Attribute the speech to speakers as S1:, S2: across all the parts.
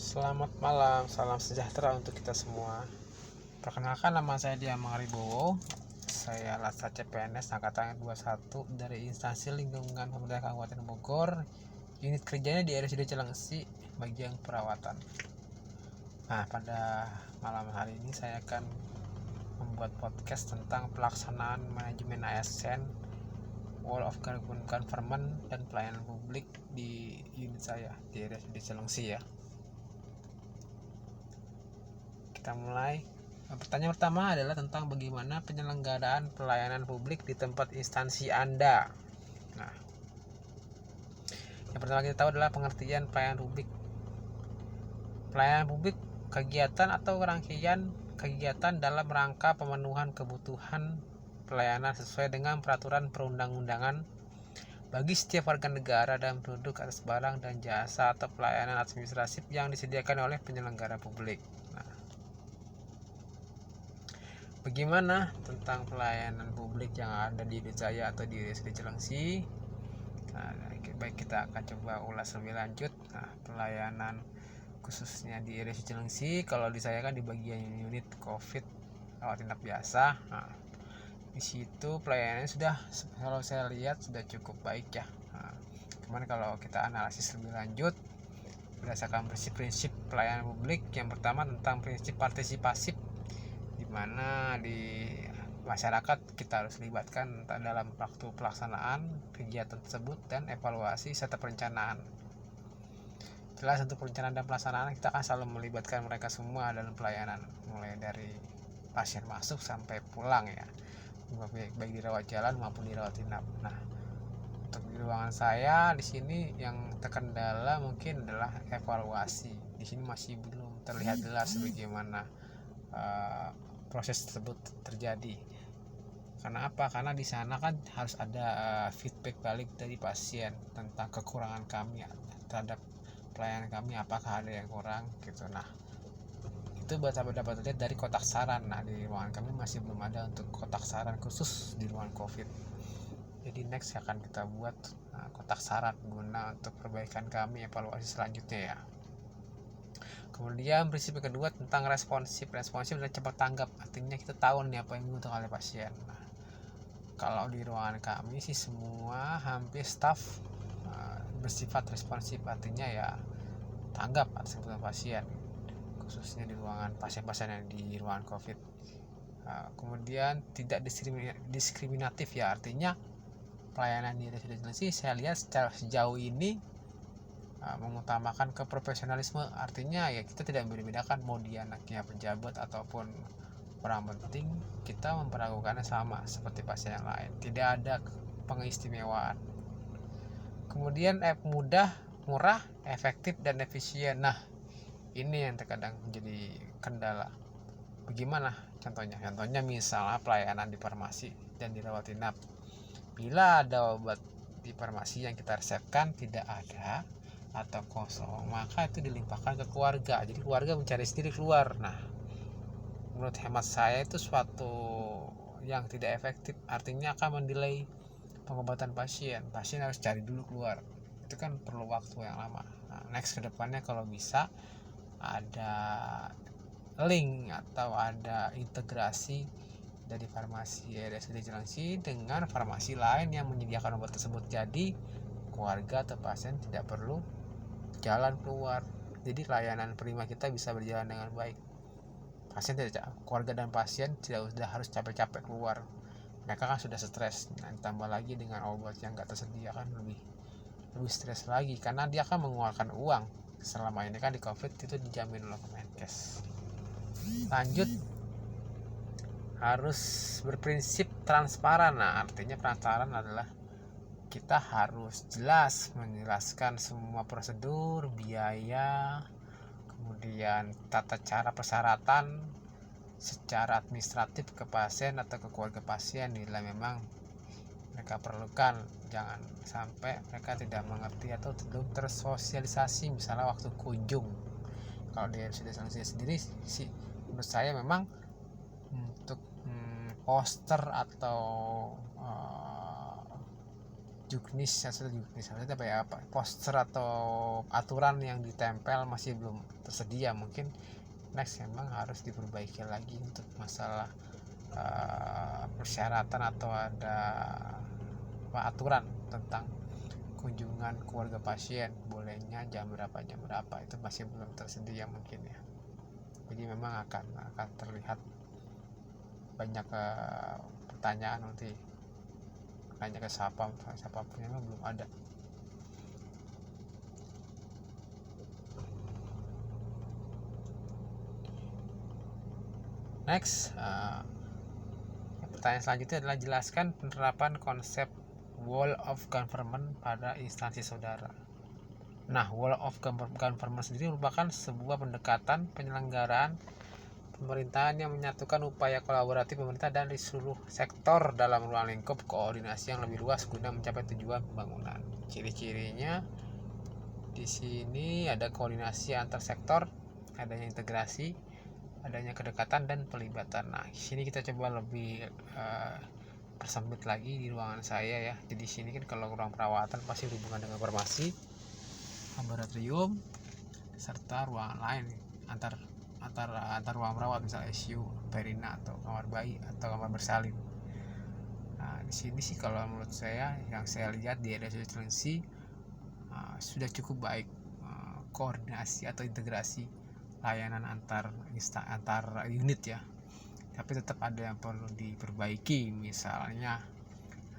S1: Selamat malam, salam sejahtera untuk kita semua. Perkenalkan, nama saya Dian Mangaribowo. Saya Lasa CPNS Angkatan 21 dari Instansi Lingkungan Pemerintah Kabupaten Bogor. Unit kerjanya di RSUD Cilengsi, bagian perawatan. Nah, pada malam hari ini saya akan membuat podcast tentang pelaksanaan manajemen ASN, Wall of Government dan pelayanan publik di unit saya di RSUD Cilengsi ya. Kita mulai. Pertanyaan pertama adalah tentang bagaimana penyelenggaraan pelayanan publik di tempat instansi Anda. Nah, yang pertama kita tahu adalah pengertian pelayanan publik. Pelayanan publik kegiatan atau rangkaian kegiatan dalam rangka pemenuhan kebutuhan pelayanan sesuai dengan peraturan perundang-undangan bagi setiap warga negara dan penduduk atas barang dan jasa atau pelayanan administratif yang disediakan oleh penyelenggara publik. Bagaimana tentang pelayanan publik yang ada di Wijaya atau di RSUD Cilengsi? Nah, baik, kita akan coba ulas lebih lanjut. Nah, pelayanan khususnya di RSUD Cilengsi, kalau di saya kan di bagian unit COVID rawat inap biasa. Nah, di situ pelayanannya sudah, kalau saya lihat sudah cukup baik ya. Nah, cuman kalau kita analisis lebih lanjut berdasarkan prinsip-prinsip pelayanan publik, yang pertama tentang prinsip partisipasi, dimana di masyarakat kita harus libatkan dalam waktu pelaksanaan kegiatan tersebut dan evaluasi serta perencanaan. Jelas untuk perencanaan dan pelaksanaan kita akan selalu melibatkan mereka semua dalam pelayanan, mulai dari pasien masuk sampai pulang ya, baik dirawat jalan maupun dirawat inap. Nah, untuk di ruangan saya di sini yang terkendala mungkin adalah evaluasi. Di sini masih belum terlihat jelas bagaimana proses tersebut terjadi. Karena apa? Karena di sana kan harus ada feedback balik dari pasien tentang kekurangan kami terhadap pelayanan kami, apakah ada yang kurang gitu. Nah, itu dapat dilihat dari kotak saran. Nah, di ruangan kami masih belum ada untuk kotak saran khusus di ruangan COVID. Jadi next akan kita buat kotak saran guna untuk perbaikan kami evaluasi selanjutnya ya. Kemudian prinsip kedua tentang responsif adalah cepat tanggap, artinya kita tahu nih apa yang dibutuhkan oleh pasien. Nah, kalau di ruangan kami sih semua hampir staff bersifat responsif, artinya ya tanggap atas kebutuhan pasien, khususnya di ruangan pasien-pasien yang di ruangan COVID. Kemudian tidak diskriminatif ya, artinya pelayanan di RSUD Cilengsi saya lihat secara sejauh ini mengutamakan keprofesionalisme, artinya ya kita tidak membedakan mau dia anaknya pejabat ataupun orang penting, kita memperlakukannya sama seperti pasien yang lain, tidak ada pengistimewaan. Kemudian mudah, murah, efektif dan efisien. Nah, ini yang terkadang menjadi kendala. Bagaimana contohnya? Contohnya misalnya pelayanan di farmasi dan di rawat inap. Bila ada obat di farmasi yang kita resepkan tidak ada atau kosong, maka itu dilimpahkan ke keluarga. Jadi keluarga mencari sendiri keluar. Nah, menurut hemat saya itu suatu yang tidak efektif, artinya akan mendelay pengobatan pasien. Pasien harus cari dulu keluar, itu kan perlu waktu yang lama. Nah, next kedepannya kalau bisa ada link atau ada integrasi dari farmasi RSUD Cilengsi dengan farmasi lain yang menyediakan obat tersebut, jadi keluarga atau pasien tidak perlu jalan keluar, jadi layanan prima kita bisa berjalan dengan baik. Pasien tidak, keluarga dan pasien tidak sudah harus capek-capek keluar, mereka kan sudah stres. Nah, ditambah lagi dengan obat yang nggak tersedia kan lebih stres lagi, karena dia akan mengeluarkan uang. Selama ini kan di COVID itu dijamin oleh Kemenkes. Lanjut, harus berprinsip transparan. Nah, artinya transparan adalah kita harus jelas menjelaskan semua prosedur, biaya, kemudian tata cara persyaratan secara administratif ke pasien atau ke keluarga pasien bila memang mereka perlukan. Jangan sampai mereka tidak mengerti atau belum tersosialisasi, misalnya waktu kunjung. Kalau dia sudah selesai sendiri sih, menurut saya memang untuk poster atau maksudnya apa poster atau aturan yang ditempel masih belum tersedia. Mungkin next memang harus diperbaiki lagi untuk masalah persyaratan atau ada aturan tentang kunjungan keluarga pasien, bolehnya jam berapa itu masih belum tersedia mungkin ya. Jadi memang akan terlihat banyak pertanyaan nanti, nanya ke siapa punya belum ada. Next, pertanyaan selanjutnya adalah jelaskan penerapan konsep wall of government pada instansi saudara. Nah, wall of government sendiri merupakan sebuah pendekatan penyelenggaraan pemerintahan yang menyatukan upaya kolaboratif pemerintah dan di seluruh sektor dalam ruang lingkup koordinasi yang lebih luas guna mencapai tujuan pembangunan. Ciri-cirinya di sini ada koordinasi antar sektor, adanya integrasi, adanya kedekatan dan pelibatan. Nah, di sini kita coba lebih persempit lagi di ruangan saya ya. Jadi di sini kan kalau ruang perawatan pasti hubungan dengan farmasi, laboratorium, serta ruangan lain antar ruang perawat, misalnya ICU, perina atau kamar bayi atau kamar bersalin. Nah, di sini sih kalau menurut saya yang saya lihat di RSUD Cilengsi sudah cukup baik koordinasi atau integrasi layanan antar unit ya. Tapi tetap ada yang perlu diperbaiki, misalnya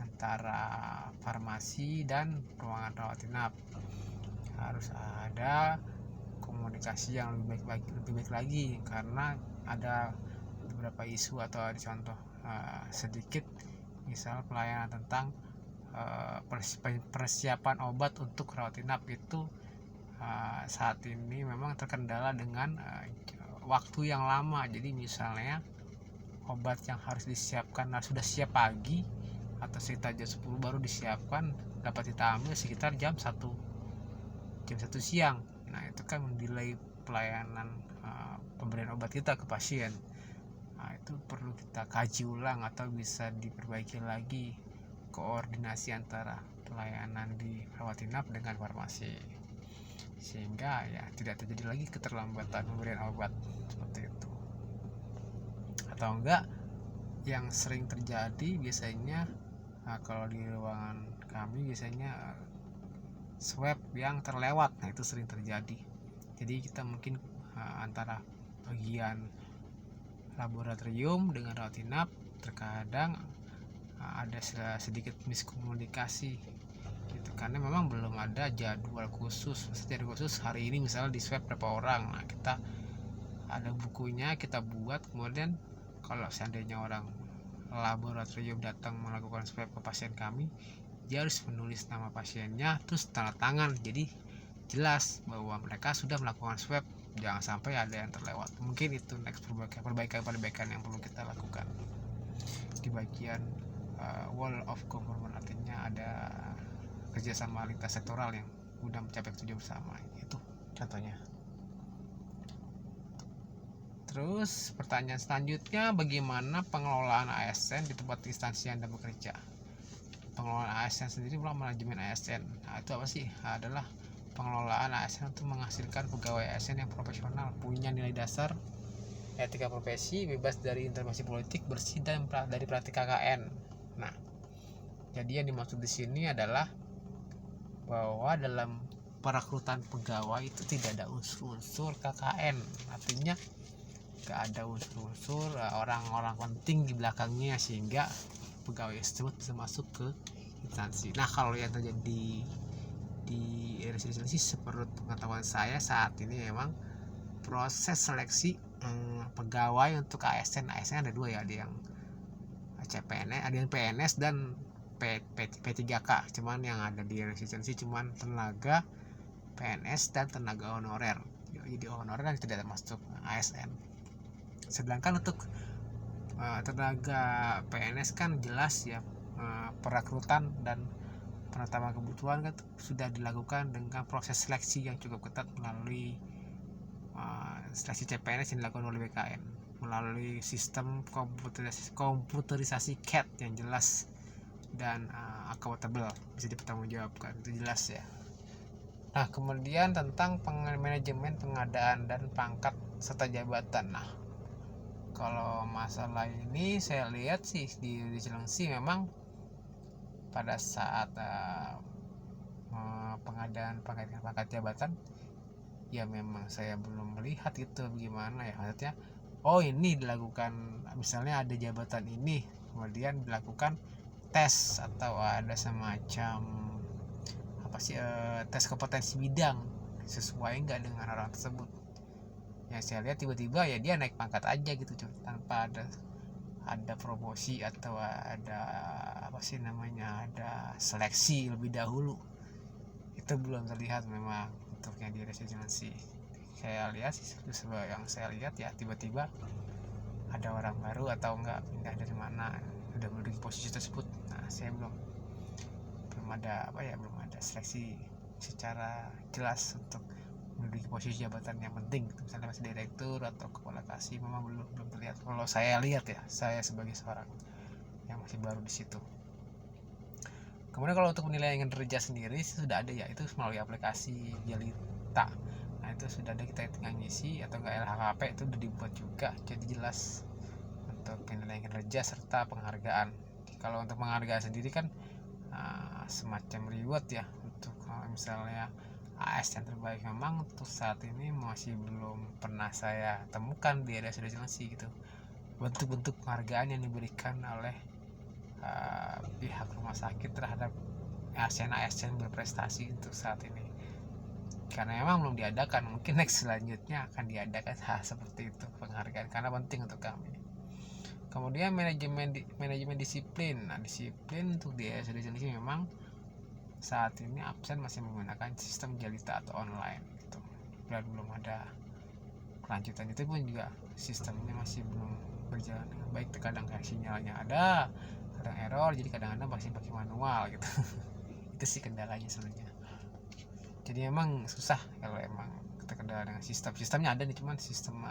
S1: antara farmasi dan ruangan rawat inap harus ada komunikasi yang lebih baik lagi, karena ada beberapa isu atau ada contoh sedikit, misal pelayanan tentang persiapan obat untuk rawat inap itu saat ini memang terkendala dengan waktu yang lama. Jadi misalnya obat yang harus disiapkan sudah siap pagi atau sekitar jam 10 baru disiapkan, dapat kita ambil sekitar jam 1 siang. Nah, itu kan mendelay pelayanan pemberian obat kita ke pasien. Nah, itu perlu kita kaji ulang atau bisa diperbaiki lagi koordinasi antara pelayanan di rawat inap dengan farmasi, sehingga ya tidak terjadi lagi keterlambatan pemberian obat seperti itu. Atau enggak, yang sering terjadi biasanya kalau di ruangan kami biasanya swab yang terlewat. Nah, itu sering terjadi. Jadi kita mungkin antara bagian laboratorium dengan rawat inap terkadang ada sedikit miskomunikasi gitu, karena memang belum ada jadwal khusus hari ini misalnya di swab berapa orang. Nah, kita ada bukunya kita buat, kemudian kalau seandainya orang laboratorium datang melakukan swab ke pasien kami, dia harus menulis nama pasiennya terus tanda tangan, jadi jelas bahwa mereka sudah melakukan swab, jangan sampai ada yang terlewat. Mungkin itu next perbaikan yang perlu kita lakukan di bagian wall of government, artinya ada kerjasama lintas sektoral yang sudah mencapai tujuan bersama. Itu contohnya. Terus pertanyaan selanjutnya, bagaimana pengelolaan ASN di tempat instansi Anda bekerja? Pengelolaan ASN sendiri merupakan manajemen ASN. Nah, itu apa sih? Adalah pengelolaan ASN untuk menghasilkan pegawai ASN yang profesional, punya nilai dasar etika profesi, bebas dari intervensi politik, bersih dari praktik KKN. Nah, jadi yang dimaksud di sini adalah bahwa dalam perekrutan pegawai itu tidak ada unsur-unsur KKN, artinya tidak ada unsur-unsur orang-orang penting di belakangnya sehingga pegawai tersebut bisa masuk ke instansi. Nah, kalau yang terjadi di RSUD sih seperti pengetahuan saya saat ini memang proses seleksi pegawai untuk ASN ada dua ya, ada yang CPNS, ada yang PNS dan P3K. Cuman yang ada di resistensi cuman tenaga PNS dan tenaga honorer. Jadi honorer kan tidak termasuk ASN. Sedangkan untuk tenaga PNS kan jelas ya, perekrutan dan penetapan kebutuhan kan sudah dilakukan dengan proses seleksi yang cukup ketat melalui seleksi CPNS yang dilakukan oleh BKN melalui sistem komputerisasi CAT yang jelas dan accountable, bisa dipertanggungjawabkan, itu jelas ya. Nah, kemudian tentang manajemen pengadaan dan pangkat serta jabatan. Nah, kalau masalah ini saya lihat sih di Cilengsi memang pada saat pengadaan pangkat jabatan, ya memang saya belum melihat itu bagaimana ya, maksudnya oh ini dilakukan, misalnya ada jabatan ini kemudian dilakukan tes atau ada semacam apa sih, tes kompetensi bidang sesuai enggak dengan orang tersebut. Yang saya lihat tiba-tiba ya dia naik pangkat aja gitu, tanpa ada promosi atau ada apa sih namanya, ada seleksi lebih dahulu. Itu belum terlihat memang untuk yang di residensi. Saya lihat yang saya lihat ya tiba-tiba ada orang baru atau enggak pindah dari mana udah menduduki posisi tersebut. Nah, saya belum ada belum ada seleksi secara jelas untuk menduduki posisi jabatan yang penting, misalnya masih direktur atau kepala kasih, memang belum terlihat kalau saya lihat ya, saya sebagai seorang yang masih baru di situ. Kemudian kalau untuk penilaian kinerja sendiri sudah ada ya, itu melalui aplikasi Jelita. Nah, itu sudah ada, kita tinggal ngisi atau enggak LHKP itu udah dibuat juga, jadi jelas untuk penilaian kinerja serta penghargaan. Kalau untuk penghargaan sendiri kan semacam reward ya, untuk misalnya AS yang terbaik, memang untuk saat ini masih belum pernah saya temukan di area Cilengsi gitu, bentuk-bentuk penghargaan yang diberikan oleh pihak rumah sakit terhadap ASN berprestasi untuk saat ini, karena memang belum diadakan. Mungkin next selanjutnya akan diadakan hal seperti itu, penghargaan, karena penting untuk kami. Kemudian manajemen disiplin. Nah, disiplin untuk di ASN Cilengsi memang saat ini absen masih menggunakan sistem Jelita atau online gitu, dan belum ada kelanjutan. Itu pun juga sistemnya masih belum berjalan dengan baik, terkadang kayak sinyalnya ada, kadang error, jadi kadang-kadang masih pakai manual gitu. Itu sih kendalanya sebenarnya, jadi emang susah kalau emang terkendala dengan sistemnya ada nih, cuman sistem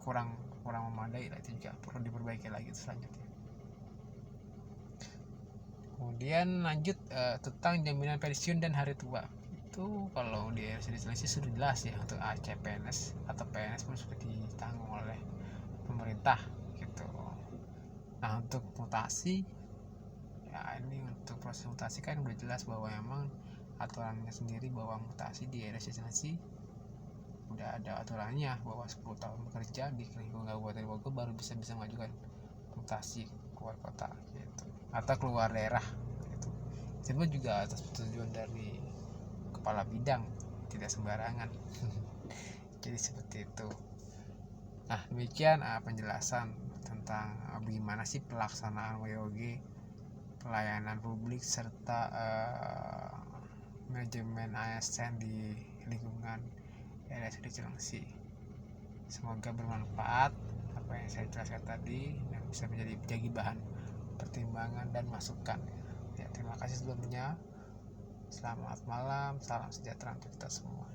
S1: kurang memadai lah, itu juga perlu diperbaiki lagi selanjutnya. Kemudian lanjut tentang jaminan pensiun dan hari tua. Itu kalau di Cilengsi sudah jelas ya, untuk CPNS atau PNS pun sudah ditanggung oleh pemerintah gitu. Nah, untuk mutasi ya, ini untuk proses mutasi kan udah jelas bahwa memang aturannya sendiri bahwa mutasi di Cilengsi udah ada aturannya bahwa 10 tahun bekerja di lingkungan Kabupaten Bogor baru bisa mengajukan mutasi keluar kota gitu, atau keluar daerah gitu. Itu juga atas persetujuan dari kepala bidang, tidak sembarangan. Jadi seperti itu. Nah, demikian penjelasan tentang bagaimana sih pelaksanaan WOG, pelayanan publik serta manajemen ASN di lingkungan RSUD Cilengsi. Semoga bermanfaat apa yang saya jelaskan tadi dan bisa jadi bahan pertimbangan dan masukan ya. Terima kasih sebelumnya. Selamat malam, salam sejahtera untuk kita semua.